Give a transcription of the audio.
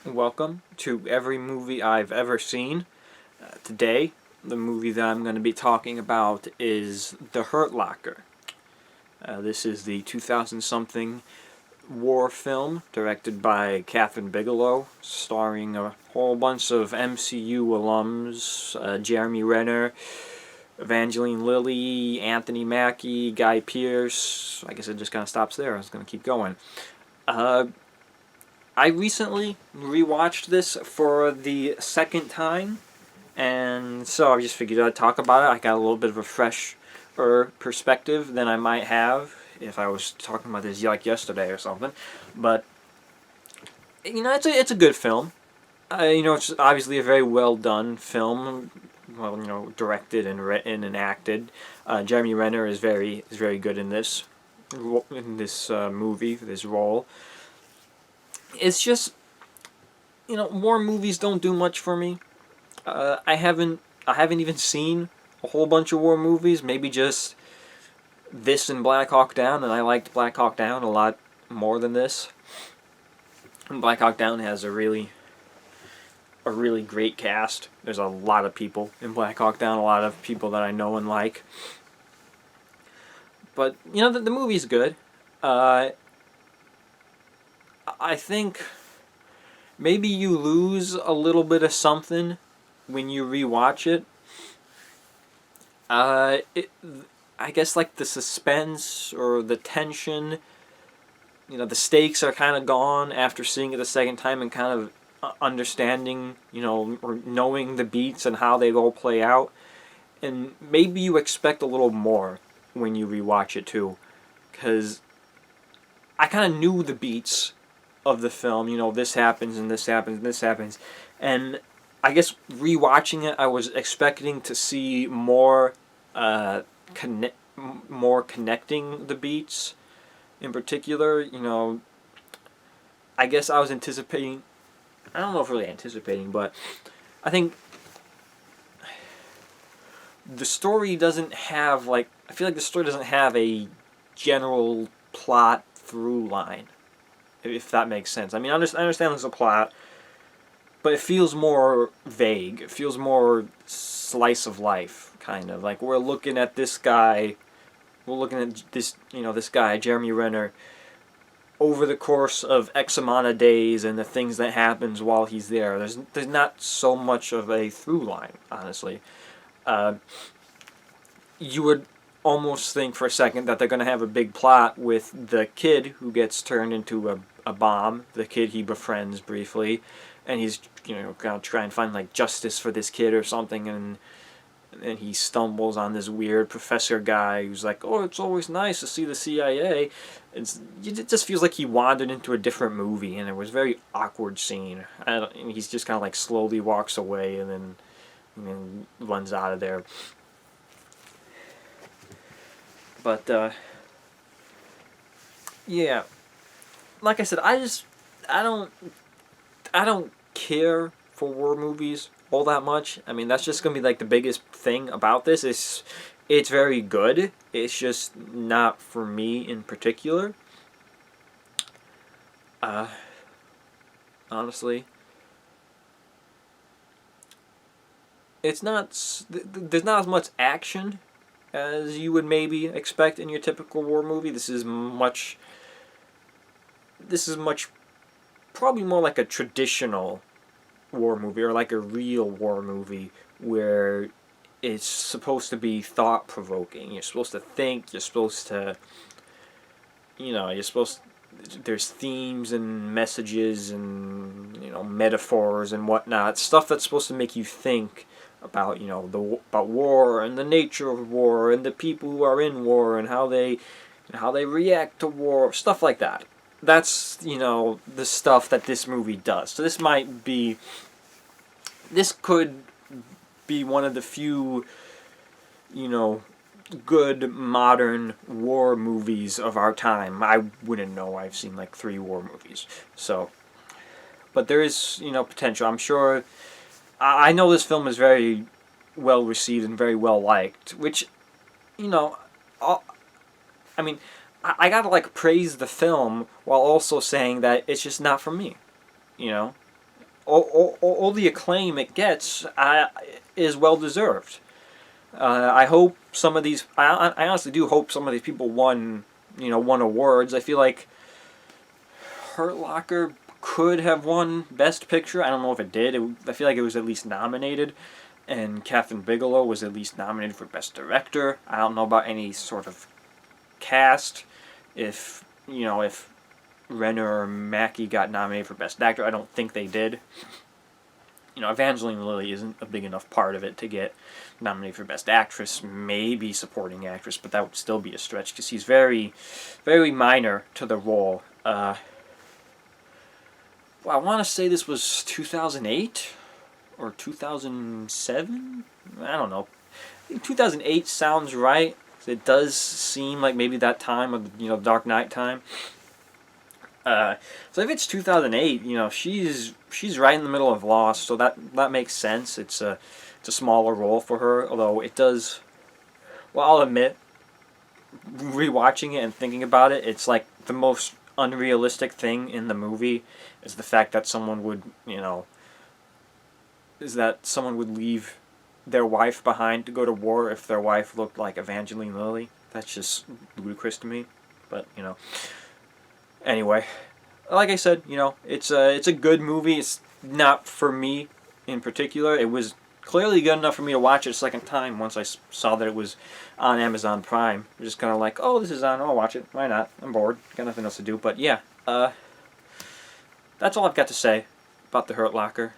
Welcome to every movie I've ever seen. Today, the movie that I'm going to be talking about is The Hurt Locker. This is the 2000-something war film directed by Kathryn Bigelow, starring a whole bunch of MCU alums, Jeremy Renner, Evangeline Lilly, Anthony Mackie, Guy Pearce. I guess it just kind of stops there. I was going to keep going. I recently rewatched this for the second time, and so I just figured I'd talk about it. I got a little bit of a fresher perspective than I might have if I was talking about this like yesterday or something. But it's a good film. It's obviously a very well done film. Well, directed and written and acted. Jeremy Renner is very good in this movie, this role. It's just war movies don't do much for me. I haven't even seen a whole bunch of war movies. Maybe just this and Black Hawk Down, and I liked Black Hawk Down a lot more than this. And Black Hawk Down has a really great cast. There's a lot of people in Black Hawk Down, a lot of people that I know and like. But the movie's good. I think maybe you lose a little bit of something when you rewatch it. I guess like the suspense or the tension, the stakes are kind of gone after seeing it the second time and kind of understanding, or knowing the beats and how they all play out. And maybe you expect a little more when you rewatch it too, because I kind of knew the beats of the film. This happens and this happens and this happens, and I guess rewatching it, I was expecting to see more, more connecting the beats. In particular, I guess I was anticipating. I don't know if really anticipating, but I think the story doesn't have I feel like the story doesn't have a general plot through line, if that makes sense. I mean, I understand there's a plot, but it feels more vague. It feels more slice of life, kind of. Like we're looking at this guy, this guy, Jeremy Renner, over the course of X amount of days and the things that happens while he's there. There's not so much of a through line, honestly. You would almost think for a second that they're going to have a big plot with the kid who gets turned into a bomb, the kid he befriends briefly, and he's going to try and find justice for this kid or something, and he stumbles on this weird professor guy who's like, oh, it's always nice to see the CIA. It just feels like he wandered into a different movie, and it was a very awkward scene. And he's just kind of slowly walks away and then runs out of there. But yeah, like I said, I don't care for war movies all that much. I mean, that's just gonna be the biggest thing about this. It's very good. It's just not for me in particular. Honestly, it's not. There's not as much action as you would maybe expect in your typical war movie. This is much probably more like a traditional war movie, or like a real war movie, where it's supposed to be thought provoking. You're supposed to think. You're supposed to, there's themes and messages and metaphors and whatnot, stuff that's supposed to make you think about about war and the nature of war and the people who are in war and how they react to war, stuff like that. That's the stuff that this movie does. So this could be one of the few good modern war movies of our time. I wouldn't know. I've seen 3 war movies. So, but there is potential. I'm sure. I know this film is very well received and very well liked, which I mean, I gotta praise the film while also saying that it's just not for me. You know, all the acclaim it gets is well deserved. I hope some of these. I honestly do hope some of these people won awards. I feel like Hurt Locker could have won Best Picture. I don't know if it did. I feel like it was at least nominated, and Catherine Bigelow was at least nominated for Best Director. I don't know about any sort of cast. If Renner or Mackie got nominated for Best Actor, I don't think they did. Evangeline Lilly isn't a big enough part of it to get nominated for Best Actress, maybe Supporting Actress, but that would still be a stretch because he's very, very minor to the role. I want to say this was 2008 or 2007. I don't know. I think 2008 sounds right. It does seem like maybe that time of Dark Knight time. So if it's 2008, she's right in the middle of Lost, so that makes sense. It's a smaller role for her, although it does. Well, I'll admit, rewatching it and thinking about it, it's like the most unrealistic thing in the movie is the fact that someone would leave their wife behind to go to war if their wife looked like Evangeline Lilly. That's just ludicrous to me. But anyway, like I said, it's a good movie. It's not for me in particular. It was clearly good enough for me to watch it a second time once I saw that it was on Amazon Prime. I'm just kind of like, oh, this is on. I'll watch it. Why not? I'm bored. Got nothing else to do. But yeah, that's all I've got to say about The Hurt Locker.